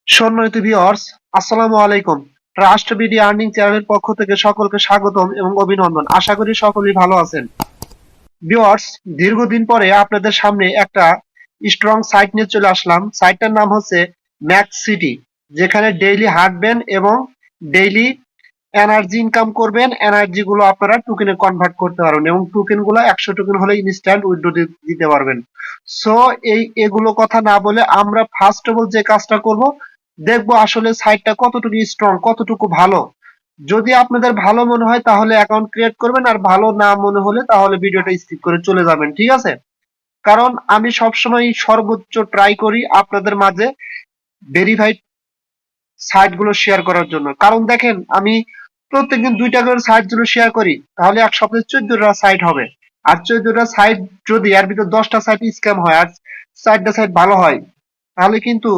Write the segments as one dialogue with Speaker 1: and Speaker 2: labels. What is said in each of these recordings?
Speaker 1: সম্মানিত ভিউয়ার্স, আসসালামু আলাইকুম। ট্রাস্ট বিডি আর্নিং চ্যানেলের পক্ষ থেকে সকলকে স্বাগতম এবং অভিনন্দন। আশা করি সকলেই ভালো আছেন। ভিউয়ার্স, দীর্ঘদিন পরে আপনাদের সামনে একটা স্ট্রং সাইট নিয়ে চলে আসলাম। সাইটটার নাম হচ্ছে ম্যাক্সিটি, যেখানে ডেইলি হাঁটবেন এবং ডেইলি এনার্জি ইনকাম করবেন। এনার্জি গুলো আপনারা টোকেনে কনভার্ট করতে পারবেন এবং টোকেন গুলো 100 টোকেন হলে ইনস্ট্যান্ট উইথড্র দিতে পারবেন। সো এগুলো কথা না বলে আমরা ফার্স্ট অফ অল যে কাজটা করব, দেখবো আসলে সাইটটা কতটুকু স্ট্রং, কতটুকু ভালো। যদি আপনাদের ভালো মনে হয় তাহলে অ্যাকাউন্ট ক্রিয়েট করবেন, আর ভালো না মনে হলে তাহলে ভিডিওটা স্কিপ করে চলে যাবেন, ঠিক আছে? কারণ আমি সবসময় সর্বোচ্চ ট্রাই করি আপনাদের মাঝে ভেরিফাইড সাইট গুলো শেয়ার করার জন্য। কারণ দেখেন, আমি প্রত্যেকদিন 2টা করে সাইট গুলো শেয়ার করি, তাহলে এক সপ্তাহে 14টা সাইট হবে। আর 14টা সাইট যদি এর ভিতর 10টা সাইট স্ক্যাম হয় আর 4টা সাইট ভালো হয়, তাহলে কিন্তু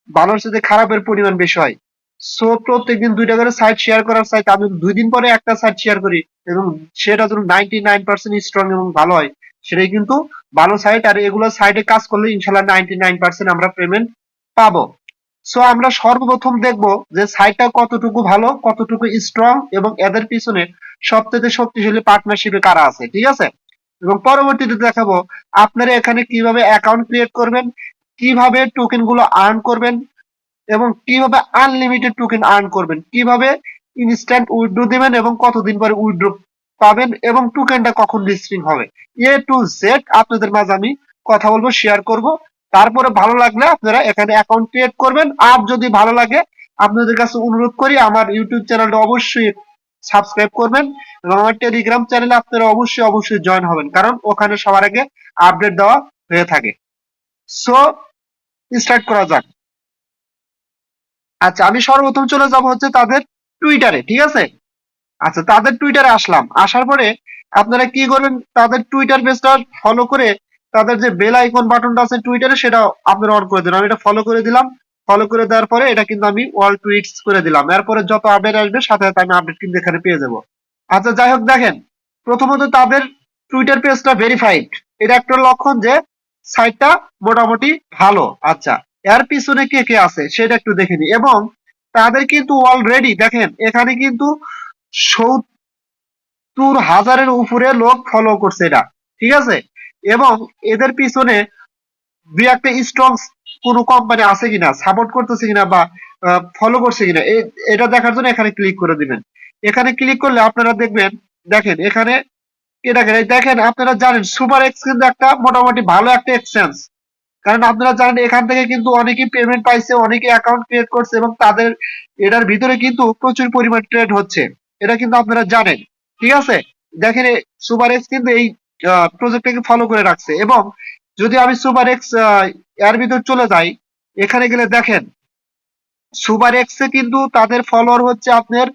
Speaker 1: ভালোর সাথে খারাপের পরিমাণ বেশি হয়। সো প্রত্যেকদিন 2টা করে সাইট শেয়ার করার চাইতে আমি 2 দিন পরে একটা সাইট শেয়ার করি এবং সেটা যদি 99% স্ট্রং এবং ভালো হয়, সেটাই কিন্তু ভালো সাইট। আর এগুলো সাইটে কাজ করলে ইনশাল্লাহ 99% আমরা পেমেন্ট পাবো। সো আমরা সর্বপ্রথম দেখব যে সাইটটা কতটুকু ভালো, কতটুকু স্ট্রং এবং এদের পিছনে সবথেকে শক্তিশালী পার্টনারশিপে কারা আছে, ঠিক আছে? এবং পরবর্তীতে দেখাবো আপনারা এখানে কিভাবে অ্যাকাউন্ট ক্রিয়েট করবেন, কিভাবে টোকেন গুলো আর্ন করবেন এবং কিভাবে আনলিমিটেড টোকেন আর্ন করবেন, কিভাবে ইনস্ট্যান্ট উইথড্র দিবেন এবং কতদিন পরে উইথড্র পাবেন এবং টোকেনটা কখন লিস্টিং হবে। এ টু জেড আপনাদের মাঝে আমি কথা বলবো, শেয়ার করব। তারপরে ভালো লাগলে আপনারা এখানে অ্যাকাউন্ট ক্রিয়েট করবেন। আর যদি ভালো লাগে, আপনাদের কাছে অনুরোধ করি আমার ইউটিউব চ্যানেলটা অবশ্যই সাবস্ক্রাইব করবেন এবং আমার টেলিগ্রাম চ্যানেলে আপনারা অবশ্যই জয়েন হবেন, কারণ ওখানে সবার আগে আপডেট দেওয়া হয়ে থাকে। সো স্টার্ট করা যাক। আচ্ছা, আমি সর্বপ্রথম চলে যাব হচ্ছে তাদের টুইটারে, ঠিক আছে? আচ্ছা, তাদের টুইটারে আসলাম। আসার পরে আপনারা কি করবেন, তাদের টুইটার পেজটা ফলো করে তাদের যে বেল আইকন বাটনটা আছে টুইটারে, সেটা আপনারা অন করে দিন। আমি এটা ফলো করে দিলাম। ফলো করে দেওয়ার পরে এটা কিন্তু আমি অল টুইটস করে দিলাম। এরপরে যত আপডেট আসবে সাথে সাথে আমি আপডেট কিন্তু এখানে পেয়ে যাব। আচ্ছা, যাই হোক, দেখেন, প্রথমত তাদের টুইটার পেজটা ভেরিফাইড। এটা একটা লক্ষণ যে সাইটটা মোটামুটি ভালো। আচ্ছা, এর পিছনে কে কে আছে সেটা একটু দেখে নিই। এবং তাদের কিন্তু অলরেডি দেখেন এখানে কিন্তু 70,000-এর উপরে লোক ফলো করছে এটা, ঠিক আছে? এবং এদের পিছনে দুই একটা স্ট্রং কোনো কোম্পানি আছে কিনা, সাপোর্ট করতেছে কিনা বা ফলো করছে কিনা, এটা দেখার জন্য এখানে ক্লিক করে দিবেন। এখানে ক্লিক করলে আপনারা দেখবেন, দেখেন এখানে এটাকে দেখেন, আপনারা জানেন সুপার এক্স কিন্তু একটা মোটামুটি ভালো একটা এক্সচেঞ্জ। কারণ আপনারা জানেন এখান থেকে কিন্তু অনেকেই পেমেন্ট পাইছে, অনেকে অ্যাকাউন্ট ক্রিয়েট করছে এবং তাদের এটার ভিতরে কিন্তু প্রচুর পরিমাণ ট্রেড হচ্ছে। এটা কিন্তু আপনারা জানেন, ঠিক আছে? দেখেন সুপার এক্স কিন্তু এই প্রজেক্টটাকে ফলো করে রাখছে। এবং যদি আমি সুপার এক্স এর ভিতর চলে যাই, এখানে গেলে দেখেন সুপার এক্স এ কিন্তু তাদের ফলোয়ার হচ্ছে আপনার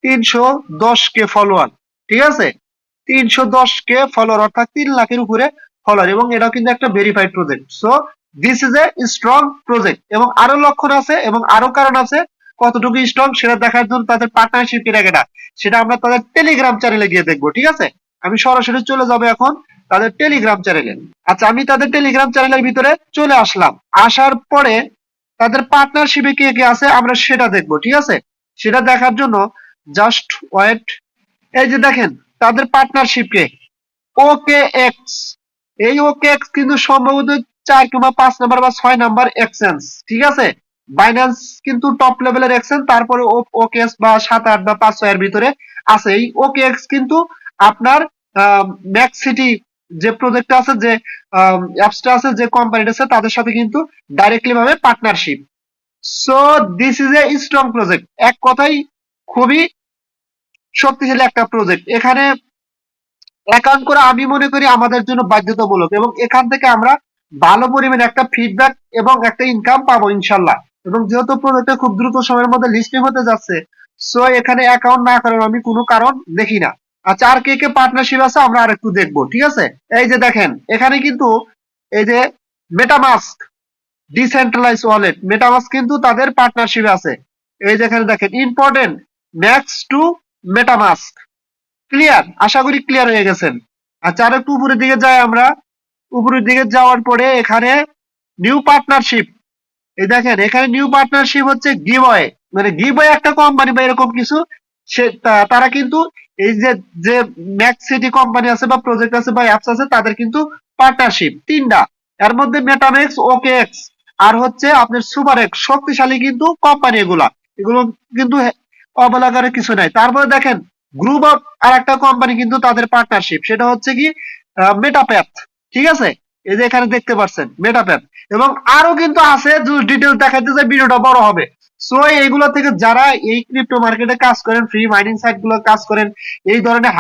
Speaker 1: 310K ফলোয়ার, ঠিক আছে? 310K ফলোয়ার, অর্থাৎ 3 লাখের উপরে ফলোয়ার। এবং এটাও কিন্তু একটা verified project. So this is a strong project. এবং আরো লক্ষণ আছে এবং আরো কারণ আছে কতটুকু স্ট্রং সেটা দেখার জন্য তাদের পার্টনারশিপ কেটা সেটা আমরা তাদের টেলিগ্রাম চ্যানেলে গিয়ে দেখবো, ঠিক আছে? আমি সরাসরি চলে যাবো এখন তাদের টেলিগ্রাম চ্যানেলে। আচ্ছা, আমি তাদের টেলিগ্রাম চ্যানেলের ভিতরে চলে আসলাম। আসার পরে তাদের পার্টনারশিপে কে কে আছে আমরা সেটা দেখবো, ঠিক আছে? সেটা দেখার জন্য জাস্ট ওয়েট। এই যে দেখেন তাদের পার্টনারশিপ কে, ওকে এক্স। এই ওকে এক্স কিন্তু সম্ভবত 4 কিংবা 5 নাম্বার বা 6 নাম্বার এক্সচেঞ্জ, ঠিক আছে? বাইন্যান্স কিন্তু টপ লেভেলের এক্সচেঞ্জ, তারপরে ওকে এক্স বা 7, 8 বা 5, 6 এর ভিতরে আছে। এই ওকে এক্স কিন্তু আপনার ম্যাক্সিটি যে প্রজেক্ট আছে, যে অ্যাপসটা আছে, যে কোম্পানিটা আছে, তাদের সাথে কিন্তু ডাইরেক্টলি ভাবে partnership. So this is a strong project. এক কথাই খুবই শক্তিশালী একটা প্রজেক্ট। এখানে অ্যাকাউন্ট করা আমি মনে করি আমাদের জন্য বাধ্যতামূলক এবং এখান থেকে আমরা ভালো পরিমাণে একটা ফিডব্যাক এবং একটা ইনকাম পাবো ইনশাল্লাহ। এবং যেহেতু প্রজেক্টটা খুব দ্রুত সময়ের মধ্যে লিস্টিং হতে যাচ্ছে, সো এখানে অ্যাকাউন্ট না করার আমি কোনো কারণ দেখি না। আচ্ছা, আর কে কে পার্টনারশিপ আছে আমরা আরেকটু দেখবো, ঠিক আছে? এই যে দেখেন এখানে কিন্তু এই যে মেটামাস্ক ডিসেন্ট্রালাইজ ওয়ালেট, মেটামাস্ক কিন্তু তাদের পার্টনারশিপ আছে। এই যেখানে দেখেন important max to MetaMask. Clear? আশা করি ক্লিয়ার হয়ে গেছেন। আচ্ছা, আর একটু উপরের দিকে যাই আমরা। উপরের দিকে যাওয়ার পরে এখানে নিউ পার্টনারশিপ, এই দেখেন এখানে নিউ পার্টনারশিপ হচ্ছে গিভওয়ে, মানে গিভওয়ে একটা কোম্পানি বা এরকম কিছু, সে তারা কিন্তু এই যে যে ম্যাক্সিটি কোম্পানি আছে বা প্রজেক্ট আছে বা অ্যাপস আছে তাদের কিন্তু পার্টনারশিপ তিনটা। এর মধ্যে মেটামেক্স, ওকেএক্স আর হচ্ছে আপনার সুপার এক্স শক্তিশালী কিন্তু কোম্পানি এগুলা, এগুলো কিন্তু অবলাগারের কিছু নাই। তারপরে দেখেন গ্রুপ অফ আর একটা কোম্পানি কিন্তু তাদের পার্টনারশিপ, সেটা হচ্ছে কি মেটাপ্যাথ, ঠিক আছে। এই যে এখানে দেখতে পাচ্ছেন মেটাপ্যাথ, এবং আরো কিন্তু আছে, ডিটেলস দেখাইতে যে ভিডিওটা বড় হবে। সো এইগুলো থেকে যারা এই ক্রিপ্টো মার্কেটে কাজ করেন, ফ্রি মাইনিং সাইট গুলো কাজ করেন, এই ধরনের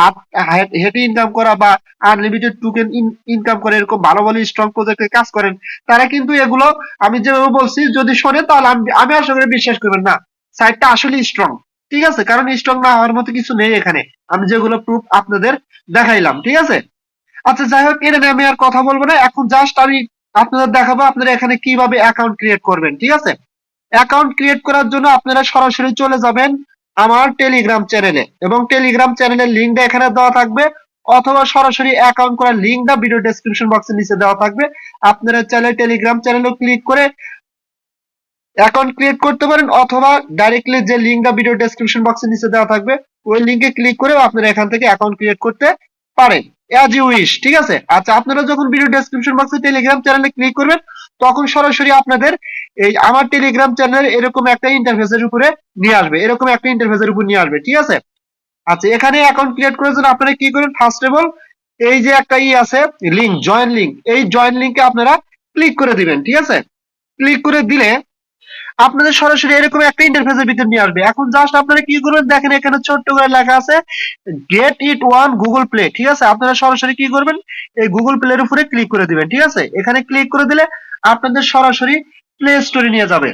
Speaker 1: হেঁটে ইনকাম করা বা আনলিমিটেড টোকেন ইনকাম করে এরকম ভালো ভালো স্ট্রং প্রজেক্টে কাজ করেন, তারা কিন্তু এগুলো আমি যেভাবে বলছি যদি শোনে তাহলে আমি আশা করি বিশ্বাস করবেন না সাইটটা আসলে স্ট্রং, ঠিক আছে। কারণ স্ট্রং না হওয়ার মতো কিছু নেই এখানে, আমি যেগুলো প্রুফ আপনাদের দেখাইলাম, ঠিক আছে। আচ্ছা যাই হোক, এটা নিয়ে আমি আর কথা বলবো না, এখন জাস্ট আমি আপনাদের দেখাবো আপনারা এখানে কিভাবে অ্যাকাউন্ট ক্রিয়েট করবেন, ঠিক আছে। অ্যাকাউন্ট ক্রিয়েট করার জন্য আপনারা সরাসরি চলে যাবেন আমার টেলিগ্রাম চ্যানেলে, এবং টেলিগ্রাম চ্যানেলের লিঙ্কটা এখানে দেওয়া থাকবে, অথবা সরাসরি অ্যাকাউন্ট করার লিঙ্কটা ভিডিও ডেসক্রিপশন বক্সের নিচে দেওয়া থাকবে। আপনারা চাইলে টেলিগ্রাম চ্যানেলেও ক্লিক করে অ্যাকাউন্ট ক্রিয়েট করতে পারেন, অথবা ডাইরেক্টলি যে লিঙ্কটা ভিডিও ডেসক্রিপশন বক্সের নিচে দেওয়া থাকবে ওই লিঙ্কে ক্লিক করে আপনারা এখান থেকে অ্যাকাউন্ট ক্রিয়েট করতে পারেন, অ্যাজ ইউ উইশ, ঠিক আছে। আচ্ছা আপনারা যখন ভিডিও ডেসক্রিপশন বক্সে টেলিগ্রাম চ্যানেলে ক্লিক করবেন তখন সরাসরি আপনাদের এই আমার টেলিগ্রাম চ্যানেল এরকম একটা ইন্টারফেসের উপরে নিয়ে আসবে, এরকম একটা ইন্টারফেসের উপর নিয়ে আসবে, ঠিক আছে। আচ্ছা এখানে অ্যাকাউন্ট ক্রিয়েট করার জন্য আপনারা কি করবেন, ফার্স্ট অফ অল এই যে একটা আছে লিঙ্ক, জয়েন লিঙ্ক, এই জয়েন লিঙ্কে আপনারা ক্লিক করে দিবেন, ঠিক আছে। ক্লিক করে দিলে আপনাদের সরাসরি এরকম একটা ইন্টারফেসের ভিতর নিয়ে আসবে। এখন জাস্ট আপনারা কি করবেন, দেখেন এখানে ছোট্ট করে লেখা আছে get it one Google play, ঠিক আছে। আপনারা সরাসরি কি করবেন, এই গুগল প্লের উপরে ক্লিক করে দিবেন, ঠিক আছে। এখানে ক্লিক করে দিলে আপনাদের সরাসরি প্লে স্টোরে নিয়ে যাবে।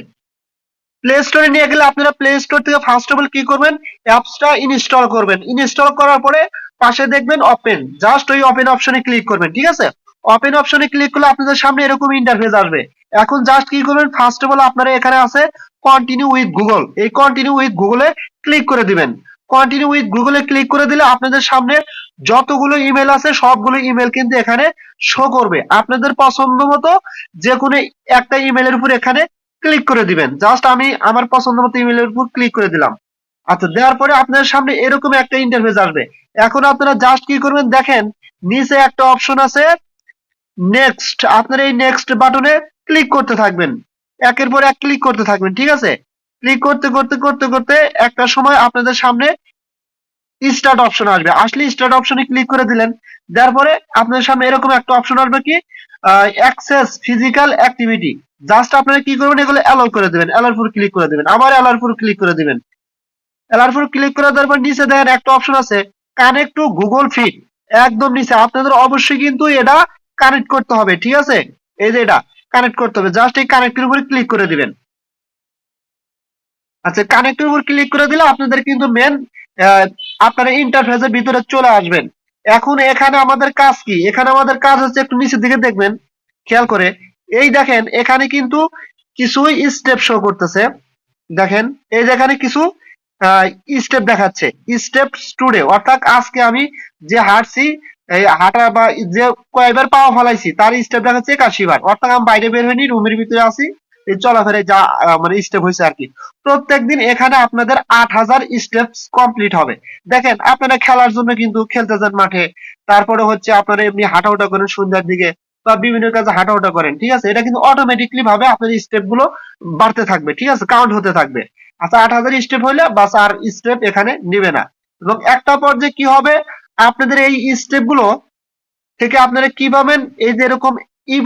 Speaker 1: প্লে স্টোরে নিয়ে গেলে আপনারা প্লে স্টোর থেকে ফার্স্ট অফ অল কি করবেন, অ্যাপসটা ইনস্টল করবেন। ইনস্টল করার পরে পাশে দেখবেন ওপেন, জাস্ট ওই ওপেন অপশনে ক্লিক করবেন, ঠিক আছে। ওপেন অপশনে ক্লিক করলে আপনাদের সামনে এরকম ইন্টারফেস আসবে। এখন জাস্ট কি করবেন, ফার্স্ট অফ অল আপনারা এখানে আছে কন্টিনিউ উইথ গুগল, এই কন্টিনিউ উইথ গুগলে ক্লিক করে দিবেন। কন্টিনিউ উইথ গুগলে ক্লিক করে দিলে আপনাদের সামনে যতগুলো ইমেল আছে সবগুলো ইমেল কিন্তু এখানে শো করবে। আপনাদের পছন্দ মতো যে কোনো একটা ইমেলের উপর এখানে ক্লিক করে দিবেন। জাস্ট আমি আমার পছন্দ মতো ইমেলের উপর ক্লিক করে দিলাম। আচ্ছা দেওয়ার পরে আপনার সামনে এরকম একটা ইন্টারফেস আসবে। এখন আপনারা জাস্ট কি করবেন, দেখেন নিচে একটা অপশন আছে নেক্সট, আপনারা এই নেক্সট বাটনে ক্লিক করতে থাকবেন, একের পর এক ক্লিক করতে থাকবেন, ঠিক আছে। ক্লিক করতে করতে করতে করতে একটা সময় আপনাদের সামনে স্টার্ট অপশন আসবে, আসলে স্টার্ট অপশনে ক্লিক করে দিলেন। দেওয়ার পরে আপনার সামনে এরকম একটা অপশন আসবে কি অ্যাক্সেস ফিজিক্যাল অ্যাক্টিভিটি, জাস্ট আপনারা কি করবেন, এগুলো অ্যালাউ করে দিবেন, অ্যালাউর উপর ক্লিক করে দিবেন, আবার অ্যালাউর উপর ক্লিক করে দিবেন। অ্যালাউর উপর ক্লিক করে দেওয়ার পর নিচে দেখেন একটা অপশন আছে কানেক্ট টু গুগল ফিট, একদম নিচে আপনাদের অবশ্যই কিন্তু এটা কানেক্ট করতে হবে, ঠিক আছে। এই যে এটা কানেক্ট করতে হবে, জাস্ট এই কানেক্টের উপরে ক্লিক করে দিবেন। আচ্ছা কানেক্টের উপর ক্লিক করে দিলে আপনাদের কিন্তু মেন আপনারা ইন্টারফেসের ভিতরে চলে আসবেন। এখন এখানে আমাদের কাজ কি, এখানে আমাদের কাজ হচ্ছে একটু নিচের দিকে দেখবেন খেয়াল করে, এই দেখেন এখানে কিন্তু কিছুই স্টেপ শো করতেছে। দেখেন এই যেখানে কিছু স্টেপ দেখাচ্ছে, স্টেপ টুডে, অর্থাৎ আজকে আমি যে হাঁটছি, এই হাঁটা বা যে কয়বার পাওয়া ফলাইছি তার স্টেপ দেখাচ্ছে 81 বার, অর্থাৎ আমি বাইরে বের হইনি, রুমের ভিতরে আছি, এই চলাফেরায় যা মানে স্টেপ হয়েছে আর কি। প্রত্যেকদিন এখানে আপনাদের 8000 স্টেপস কমপ্লিট হবে। দেখেন আপনারা খেলার জন্য কিন্তু খেলতে যান মাঠে, তারপরে হচ্ছে আপনারা এমনি হাঁটাহুটা করেন সন্ধ্যার দিকে বা বিভিন্ন কাজে হাঁটাহুটা করেন, ঠিক আছে। এটা কিন্তু অটোমেটিকলি ভাবে আপনার স্টেপ গুলো বাড়তে থাকবে, ঠিক আছে, কাউন্ট হতে থাকবে। আচ্ছা 8000 স্টেপ হইলে বাস আর স্টেপ এখানে নিবে না। এবং একটা পর্যায়ে কি হবে, আপনাদের এই স্টেপ গুলো থেকে আপনারা কি পাবেন, এই যে এরকম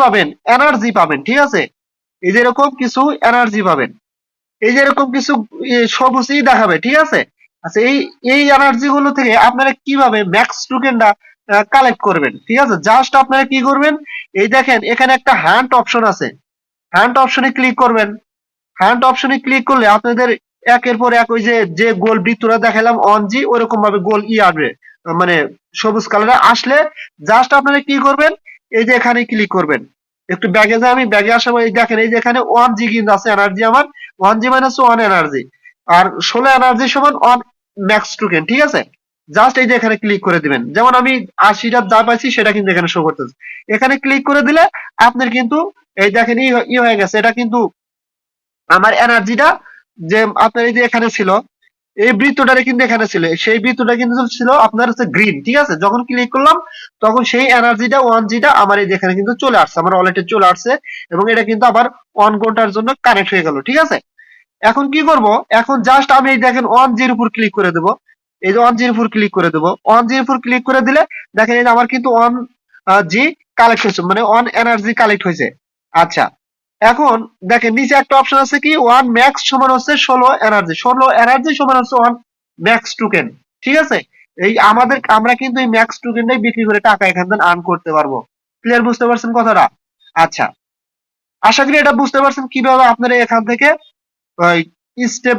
Speaker 1: পাবেন, এনার্জি পাবেন, ঠিক আছে। এই যে এরকম কিছু এনার্জি পাবেন, এই যে এরকম কিছু সবুজই দেখাবে, ঠিক আছে। আচ্ছা এই এই এনার্জি গুলো থেকে আপনারা কিভাবে ম্যাক্স টোকেনটা কালেক্ট করবেন, ঠিক আছে। জাস্ট আপনারা কি করবেন, এই দেখেন এখানে একটা হান্ট অপশন আছে, হান্ট অপশনে ক্লিক করবেন। হান্ট অপশনে ক্লিক করলে আপনাদের একের পর এক ওই যে যে গোল বৃত্তটা দেখালাম অন জি, ওরকম ভাবে গোল আসবে, মানে সবুজ কালারে আসলে জাস্ট আপনারা কি করবেন, এই যে এখানে ক্লিক করবেন। একটু ব্যাগে যাই, আমি ব্যাগে আসার পর এই দেখেন এই যে এখানে 1 জি কিন্তু আছে এনার্জি আমার, 1 জি মাইনাস 1 এনার্জি, আর 16 এনার্জি সমান 1 ম্যাক্স টোকেন, ঠিক আছে। জাস্ট এই যে এখানে ক্লিক করে দিবেন, যেমন আমি 80টা যা পাইছি সেটা কিন্তু এখানে শো করতেছে। এখানে ক্লিক করে দিলে আপনার কিন্তু এই দেখেন ই হয়ে গেছে, এটা কিন্তু আমার এনার্জিটা যে আপনার এই যে এখানে ছিল, এই বৃত্তটারে কিন্তু এখানে ছিল, সেই বৃত্তটা কিন্তু ছিল আপনার হচ্ছে গ্রিন, ঠিক আছে। যখন ক্লিক করলাম তখন সেই এনার্জিটা 1G আমার এই যেখানে কিন্তু চলে আসছে, আমার ওয়ালেটে চলে আসছে, এবং এটা কিন্তু আবার 1 ঘন্টার জন্য কানেক্ট হয়ে গেল, ঠিক আছে। এখন কি করব, এখন জাস্ট আমি এই দেখেন 1G উপর ক্লিক করে দেব, এই যে 1G উপর ক্লিক করে দেব, 1G উপর ক্লিক করে দিলে দেখেন এই যে আমার কিন্তু 1G কালেক্ট হয়েছে, মানে 1 এনার্জি কালেক্ট হয়েছে। আচ্ছা, এখন দেখেন নিচে একটা অপশন আছে কি, 1 ম্যাক্স সমান হচ্ছে 16 এনার্জি, 16 এনার্জি সমান হচ্ছে 1 ম্যাক্স টোকেন, ঠিক আছে। এই আমরা কিন্তু এই ম্যাক্স টোকেনটাই বিক্রি করে টাকা এখান থেকে আর্ন করতে পারবো। ক্লিয়ার, বুঝতে পারছেন কথাটা? আচ্ছা, আশা করি এটা বুঝতে পারছেন কিভাবে আপনারা এখান থেকে স্টেপ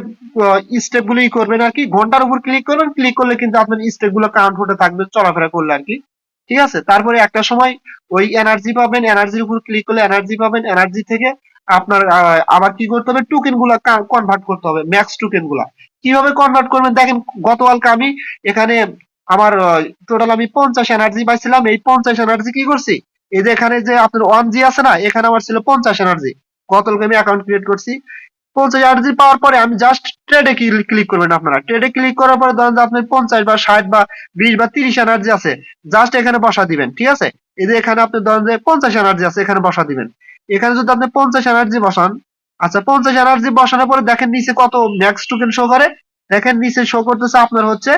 Speaker 1: স্টেপ গুলো করবেন আর কি। ঘন্টার উপর ক্লিক করবেন, ক্লিক করলে কিন্তু আপনার স্টেপ গুলো কাউন্ট হতে থাকবে চলাফেরা করলে আর কি, ঠিক আছে। তারপরে একটা সময় ওই এনার্জি পাবেন, এনার্জির উপর ক্লিক করলে এনার্জি পাবেন, এনার্জি থেকে আপনার আবার কি করতে হবে, টোকেন গুলা কনভার্ট করতে হবে, ম্যাক্স টোকেন গুলা কিভাবে কনভার্ট করবেন দেখেন। গতকালকে আমি এখানে আমার টোটাল আমি 50 এনার্জি পাইছিলাম, এই 50 এনার্জি কি করছি, এই যে এখানে যে আপনার 1G আছে না, এখানে আমার ছিল 50 এনার্জি। গতকালকে আমি অ্যাকাউন্ট ক্রিয়েট করছি, 50 এনার্জি পাওয়ার পরে আমি জাস্ট ট্রেডে ক্লিক করবেন। আপনারা ট্রেডে ক্লিক করার পরে ধরেন যে আপনার 50 বা 60 বা 20 বা 30 এনার্জি আছে, জাস্ট এখানে বসা দিবেন, ঠিক আছে। এই যে এখানে আপনি ধরেন যে 50 এনার্জি আছে, এখানে বসা দিবেন। এখানে যদি আপনি 50 এনার্জি বসান, আচ্ছা 50 এনার্জি বসানোর পরে দেখেন নিচে কত ম্যাক্স টোকেন শো করে, দেখেন নিচে শো করতেছে আপনার হচ্ছে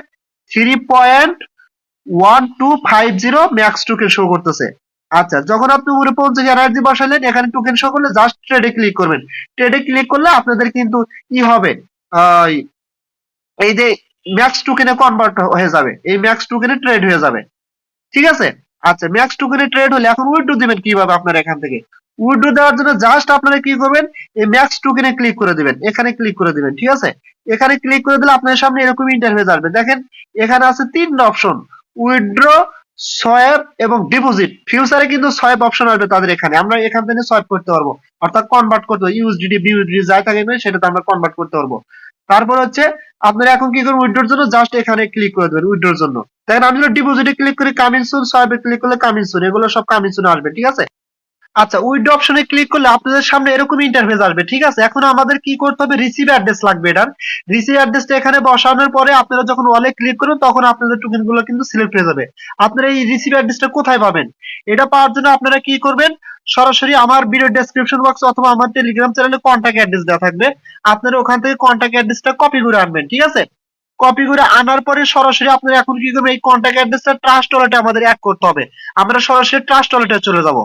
Speaker 1: 3.1250 ম্যাক্স টোকেন শো করতেছে। আচ্ছা, যখন আপনি উপরে 50 এনার্জি বসালেন, এখানে টোকেন শো করলে জাস্ট ট্রেডে ক্লিক করবেন। ট্রেডে ক্লিক করলে আপনাদের কিন্তু ই হবে, আহ, এই যে ম্যাক্স টোকেনে কনভার্ট হয়ে যাবে, এই ম্যাক্স টোকেনে ট্রেড হয়ে যাবে, ঠিক আছে। আচ্ছা, ম্যাক্স টোকেনে ট্রেড হলে এখন উইথড্র দিবেন কিভাবে আপনারা এখান থেকে। উইথড্র দেওয়ার জন্য জাস্ট আপনারা কি করবেন, এই ম্যাক্স টোকেনে ক্লিক করে দিবেন, এখানে ক্লিক করে দিবেন, ঠিক আছে। এখানে ক্লিক করে দিলে আপনার সামনে এরকম ইন্টারফেস আসবে। দেখেন এখানে আছে 3টা অপশন, উইথড্র, সোয়াপ এবং ডিপোজিট। ফিউচারে কিন্তু সোয়াপ অপশন আসবে তাদের এখানে, আমরা এখান থেকে সোয়াপ করতে পারবো, অর্থাৎ কনভার্ট করতে পারবো, ইউএসডিটি বিউএসডিটি যাই থাকে না সেটাতে আমরা কনভার্ট করতে পারবো। তারপর হচ্ছে আপনারা এখন কি করবেন, উইথড্রর জন্য জাস্ট এখানে ক্লিক করে দেবেন, উইথড্রর জন্য। দেখেন আমি যদি ডিপোজিটে ক্লিক করি কামিং সুন, সোয়াপে ক্লিক করলে কামিং সুন, এগুলো সব কামিং সুন আসবে, ঠিক আছে। আচ্ছা, উইথড্র অপশনে ক্লিক করলে আপনাদের সামনে এরকম ইন্টারফেস আসবে, ঠিক আছে। এখন আমাদের কি করতে হবে, রিসিভ অ্যাড্রেস লাগবে। এটার রিসিভ অ্যাড্রেসটা এখানে বসানোর পরে আপনারা যখন ওয়ালে ক্লিক করবেন তখন আপনাদের টোকেন গুলো কিন্তু সিলেক্ট হয়ে যাবে। আপনারা এই রিসিভ অ্যাড্রেসটা কোথায় পাবেন, এটা পাওয়ার জন্য আপনারা কি করবেন, সরাসরি আমার ভিডিও ডেসক্রিপশন বক্স অথবা আমার টেলিগ্রাম চ্যানেলে কন্ট্যাক্ট অ্যাড্রেস দেওয়া থাকবে, আপনারা ওখান থেকে কন্ট্যাক্ট অ্যাড্রেসটা কপি করে আনবেন, ঠিক আছে। কপি করে আনার পরে সরাসরি আপনারা এখন কি করবেন, এই কন্ট্যাক্ট অ্যাড্রেসটা ট্রাস্ট ওয়ালেটে আমাদের অ্যাড করতে হবে। আমরা সরাসরি ট্রাস্ট ওয়ালেটে চলে যাব।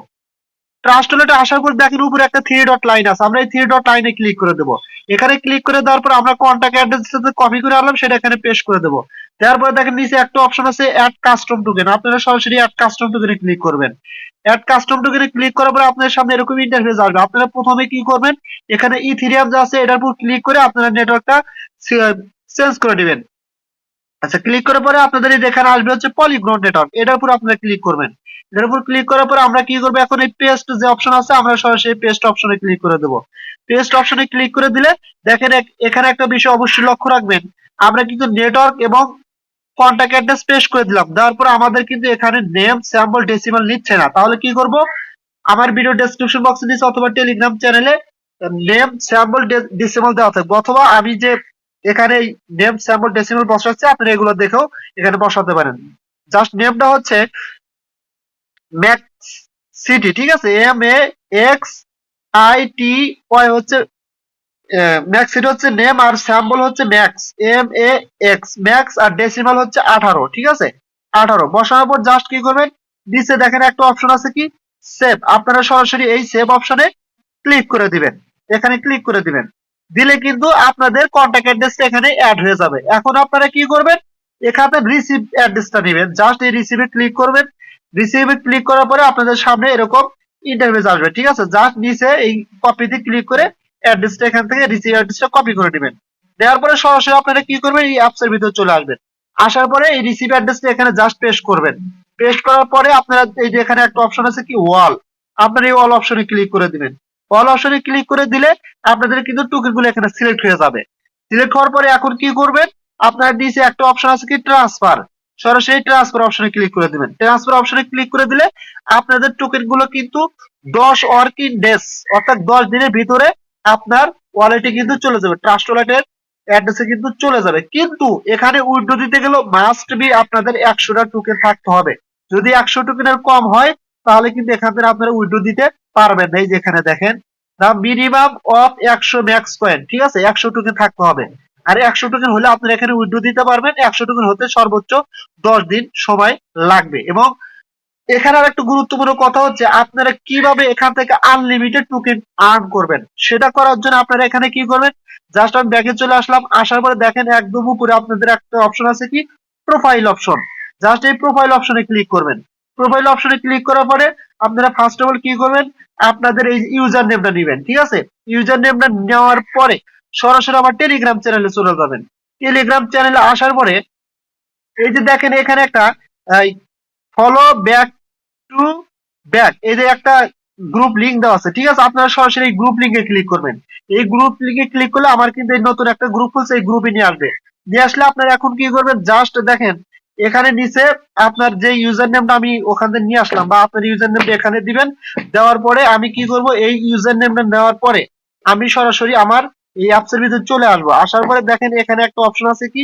Speaker 1: ট্রাস্ট ওয়ালেটে আসার পর দেখেন উপরে একটা 3 ডট লাইন আছে, আমরা এই 3 ডট লাইনে ক্লিক করে দেবো। এখানে ক্লিক করে দেওয়ার পর আমরা কন্ট্যাক্ট অ্যাড্রেস কপি করে আনলাম, সেটা এখানে পেস্ট করে দেবো। তারপরে দেখেন নিচে একটা অপশন আছে অ্যাড কাস্টম টোকেন, আপনারা সরাসরি অ্যাড কাস্টম টোকেনে ক্লিক করবেন। অ্যাড কাস্টম টোকেনে ক্লিক করার পরে আপনাদের সামনে এরকম ইন্টারফেস আসবে। আপনারা প্রথমে কি করবেন, এখানে ইথিরিয়াম যা আছে এটার উপর ক্লিক করে আপনারা নেটওয়ার্কটা চেঞ্জ করে দিবেন। আচ্ছা, ক্লিক করার পরে আপনাদের এই যেখানে আসবে হচ্ছে পলিগ্রন নেটওয়ার্ক, এটার উপর আপনারা ক্লিক করবেন। এটার উপর ক্লিক করার পরে আমরা কি করবো, এখন এই পেস্ট যে অপশন আছে আমরা সরাসরি পেস্ট অপশনে ক্লিক করে দেবো। পেস্ট অপশনে ক্লিক করে দিলে দেখেন এখানে একটা বিষয় অবশ্যই লক্ষ্য রাখবেন, আমরা কিন্তু নেটওয়ার্ক এবং কন্ট্যাক্ট অ্যাড্রেস পেস্ট করে দিলাম, দেওয়ার পর আমাদের কিন্তু এখানে নেম স্যাম্পল ডেসিমাল নিচ্ছে না। তাহলে কি করব, আমার ভিডিও ডেসক্রিপশন বক্সে নিচে অথবা টেলিগ্রাম চ্যানেলে নেম স্যাম্পল ডেসিমাল দেওয়া থাকবে, অথবা আমি যে এখানে নেম স্যাম্পল ডেসিমাল বসাচ্ছি আপনারা এগুলো দেখেও এখানে বসাতে পারেন। জাস্ট নেমটা হচ্ছে ম্যাক্স সিটি, ঠিক আছে, MAXITY হচ্ছে ম্যাক্স, এটা হচ্ছে নেম, আর স্যাম্পল হচ্ছে ম্যাক্স, MAX ম্যাক্স, আর ডেসিমাল হচ্ছে 18, ঠিক আছে। 18 বসানোর পর জাস্ট কি করবেন, নিচে দেখেন একটা অপশন আছে কি সেভ, আপনারা সরাসরি এই সেভ অপশনে ক্লিক করে দিবেন, এখানে ক্লিক করে দিবেন। দিলে কিন্তু আপনাদের কন্ট্যাক্ট অ্যাড্রেসটা এখানে অ্যাড হয়ে যাবে। এখন আপনারা কি করবেন, এখানে রিসিভ অ্যাড্রেসটা নেবেন, জাস্ট এই রিসিভে ক্লিক করবেন। রিসিভে ক্লিক করার পরে আপনাদের সামনে এরকম ইন্টারফেস আসবে, ঠিক আছে। জাস্ট নিচে এই কপিতে ক্লিক করে অ্যাড্রেসটা এখান থেকে রিসিভ অ্যাড্রেসটা কপি করে নেবেন। দেওয়ার পরে সরাসরি আপনারা কি করবেন, এই অ্যাপস এর ভিতরে চলে আসবেন। আসার পরে এই রিসিভ অ্যাড্রেসটা এখানে জাস্ট পেস্ট করবেন। পেস্ট করার পরে আপনারা এই যে এখানে একটা অপশন আছে কি ওয়াল, আপনারা এই ওয়াল অপশনে ক্লিক করে দিবেন। অল অপশনে ক্লিক করে দিলে আপনাদের কিন্তু টোকেন গুলো এখানে সিলেক্ট হয়ে যাবে। সিলেক্ট হওয়ার পরে এখন কি করবেন, আপনার নিচে একটা অপশন আছে কি ট্রান্সফার, সরাসরি ট্রান্সফার অপশনে ক্লিক করে দিবেন। ট্রান্সফার অপশনে ক্লিক করে দিলে আপনাদের টোকেন গুলো কিন্তু 10 ওয়ার্কিং ডেজ অর্থাৎ 10 দিনের ভিতরে আপনার ওয়ালেটে কিন্তু চলে যাবে, ট্রাস্ট ওয়ালেটের অ্যাড্রেসে কিন্তু চলে যাবে। কিন্তু এখানে উইথড্র দিতে গেলে মাস্ট বি আপনাদের 100টা টোকেন থাকতে হবে। যদি 100 টোকেনের কম হয় তাহলে কিন্তু এখান থেকে আপনারা উইথড্র দিতে পারবেন না। এই যেখানে দেখেন দা মিনিমাম অফ 100 ম্যাক্স কয়েন, ঠিক আছে, 100 টোকেন থাকতে হবে। আর 100 টোকেন হলে আপনারা এখানে উইথড্র দিতে পারবেন। 100 টোকেন হতে সর্বোচ্চ 10 দিন সময় লাগবে। এবং এখানে আর একটা গুরুত্বপূর্ণ কথা হচ্ছে আপনারা কিভাবে এখান থেকে আনলিমিটেড টোকেন আর্ন করবেন। সেটা করার জন্য আপনারা এখানে কি করবেন, জাস্ট আমি ব্যাকে চলে আসলাম, আসার পরে দেখেন একদম উপরে আপনাদের একটা অপশন আছে কি, প্রোফাইল অপশন। জাস্ট এই প্রোফাইল অপশনে ক্লিক করবেন। প্রোফাইল অপশনে ক্লিক করার পরে আপনারা ফার্স্ট অফ অল কি করবেন, আপনাদের এই ইউজার নেমটা নেবেন, ঠিক আছে। ইউজার নেমটা নেওয়ার পরে সরাসরি আমার টেলিগ্রাম চ্যানেলে চলে যাবেন। টেলিগ্রাম চ্যানেলে আসার পরে এই যে দেখেন এখানে একটা ফলো ব্যাক টু ব্যাক, এই যে একটা গ্রুপ লিংক দেওয়া আছে, ঠিক আছে। আপনারা সরাসরি গ্রুপ লিংকে ক্লিক করবেন। এই গ্রুপ লিংকে ক্লিক করলে আমার কিন্তু এই নতুন একটা গ্রুপ খুলছে, এই গ্রুপে নিয়ে আসবে। নিয়ে আসলে আপনারা এখন কি করবেন, জাস্ট দেখেন এখানে নিচে আপনার যে ইউজার নেমটা আমি ওখান থেকে নিয়ে আসলাম, বা আপনার ইউজার নেমটা এখানে দিবেন। দেওয়ার পরে আমি কি করব, এই ইউজার নেমটা নেওয়ার পরে আমি সরাসরি আমার এই অ্যাপসের ভিতরে চলে আসবো। আসার পরে দেখেন এখানে একটা অপশন আছে কি,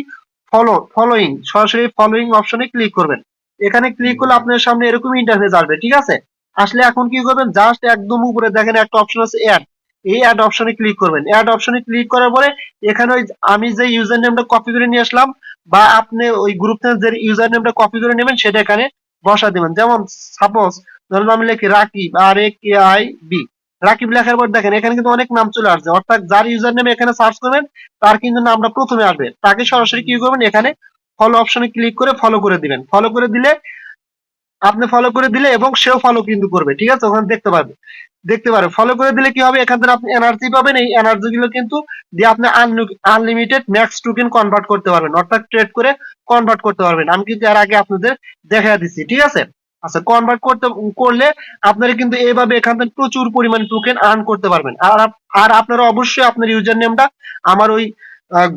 Speaker 1: ফলোইং, সরাসরি ফলোইং অপশনে ক্লিক করবেন। এখানে ক্লিক করলে আপনার সামনে এরকম ইন্টারফেস আসবে, ঠিক আছে। আসলে এখন কি করবেন, জাস্ট একদম উপরে দেখেন একটা অপশন আছে অ্যাড, এই অ্যাড অপশনে ক্লিক করবেন। অ্যাড অপশনে ক্লিক করার পরে এখানে ওই আমি যে ইউজার নেমটা কপি করে নিয়ে আসলাম, বা আপনি ওই গ্রুপ থেকে যে ইউজার নেমটা কপি করে নেবেন সেটা এখানে বসা দিবেন। যেমন সাপোজ ধরুন আমি লিখি রাকিব, RAKIB, রাকিব লেখার পর দেখেন এখানে কিন্তু অনেক নাম চলে আসছে, অর্থাৎ যার ইউজার নেম এখানে সার্চ করবেন তার কিন্তু নামটা প্রথমে আসবে। তাকে সরাসরি কি করবেন, এখানে ফলো অপশনে ক্লিক করে ফলো করে দিবেন। ফলো করে দিলে আপনি ফলো করে দিলে এবং সেও ফলো কিন্তু করবে, ঠিক আছে, ওখানে দেখতে পারে। ফলো করে দিলে কি হবে, এখান থেকে আপনি এনার্জি পাবেন। এই এনার্জি গুলো কিন্তু দিয়ে আপনি আনলিমিটেড ম্যাক্স টোকেন কনভার্ট করতে পারবেন, অর্থাৎ ট্রেড করে কনভার্ট করতে পারবেন। আমি কিন্তু এর আগে আপনাদের দেখা দিচ্ছি, ঠিক আছে। আচ্ছা, কনভার্ট করলে আপনারা কিন্তু এইভাবে এখান থেকে প্রচুর পরিমাণে টোকেন আর্ন করতে পারবেন। আর আপনারা অবশ্যই আপনার ইউজার নেমটা আমার ওই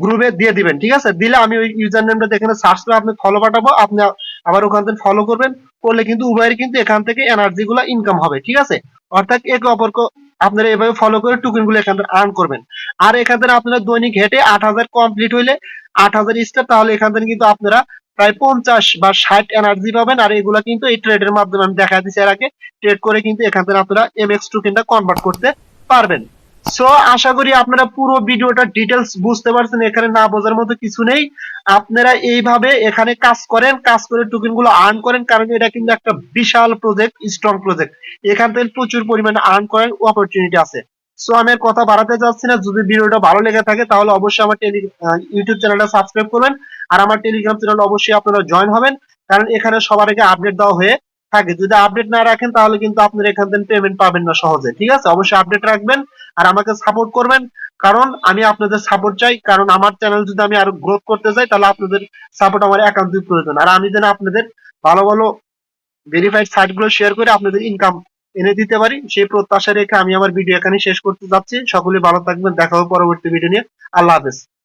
Speaker 1: গ্রুপে দিয়ে দিবেন, ঠিক আছে। দিলে আমি ওই ইউজার নেমটা এখানে সার্চ করে আপনি ফলো পাঠাবো, আপনি আবার ওখান থেকে ফলো করবেন। করলে কিন্তু উভয়ের কিন্তু এখান থেকে এনার্জি গুলা ইনকাম হবে, ঠিক আছে। অর্থাৎ একে অপরকে আপনারা এভাবে ফলো করে টোকেন গুলো এখান থেকে আর্ন করবেন। আর এখান থেকে আপনারা দৈনিক হেঁটে 8,000 কমপ্লিট হইলে 8,000 স্টার, তাহলে এখান থেকে কিন্তু আপনারা প্রায় 50 বা 60 এনার্জি পাবেন। আর এগুলা কিন্তু এই ট্রেডের মাধ্যমে আমি দেখা দিচ্ছি এর আগে, ট্রেড করে কিন্তু এখান থেকে আপনারা এমএক্স টোকেনটা কনভার্ট করতে পারবেন। সো আশা করি আপনারা পুরো ভিডিওটা ডিটেলস বুঝতে পারছেন, এখানে না বোঝার মতো কিছু নেই। আপনারা এইভাবে এখানে কাজ করেন, কাজ করে টোকেন গুলো আর্ন করেন, কারণ এটা কিন্তু একটা বিশাল প্রজেক্ট, স্ট্রং প্রজেক্ট। এখান থেকে প্রচুর পরিমাণে আর্ন করার অপরচুনিটি আছে। সো আমি আর কথা বাড়াতে যাচ্ছি না। যদি ভিডিওটা ভালো লেগে থাকে তাহলে অবশ্যই আমার ইউটিউব চ্যানেলটা সাবস্ক্রাইব করবেন। আর আমার টেলিগ্রাম চ্যানেল অবশ্যই আপনারা জয়েন হবেন, কারণ এখানে সবার আগে আপডেট দেওয়া হয়ে থাকে। যদি আপডেট না রাখেন তাহলে কিন্তু আপনারা এখান থেকে পেমেন্ট পাবেন না সহজে, ঠিক আছে। অবশ্যই আপডেট রাখবেন আর আমাকে সাপোর্ট করবেন, কারণ আমি আপনাদের সাপোর্ট চাই। কারণ আমার চ্যানেল যদি আমি আরো গ্রোথ করতে চাই তাহলে আপনাদের সাপোর্ট আমার একান্তই প্রয়োজন। আর আমি যেন আপনাদের ভালো ভালো ভেরিফাইড সাইট গুলো শেয়ার করে আপনাদের ইনকাম এনে দিতে পারি, সেই প্রত্যাশা রেখে আমি আমার ভিডিও এখানে শেষ করতে যাচ্ছি। সকলে ভালো থাকবেন, দেখা হবে পরবর্তী ভিডিও নিয়ে। আল্লাহ হাফেজ।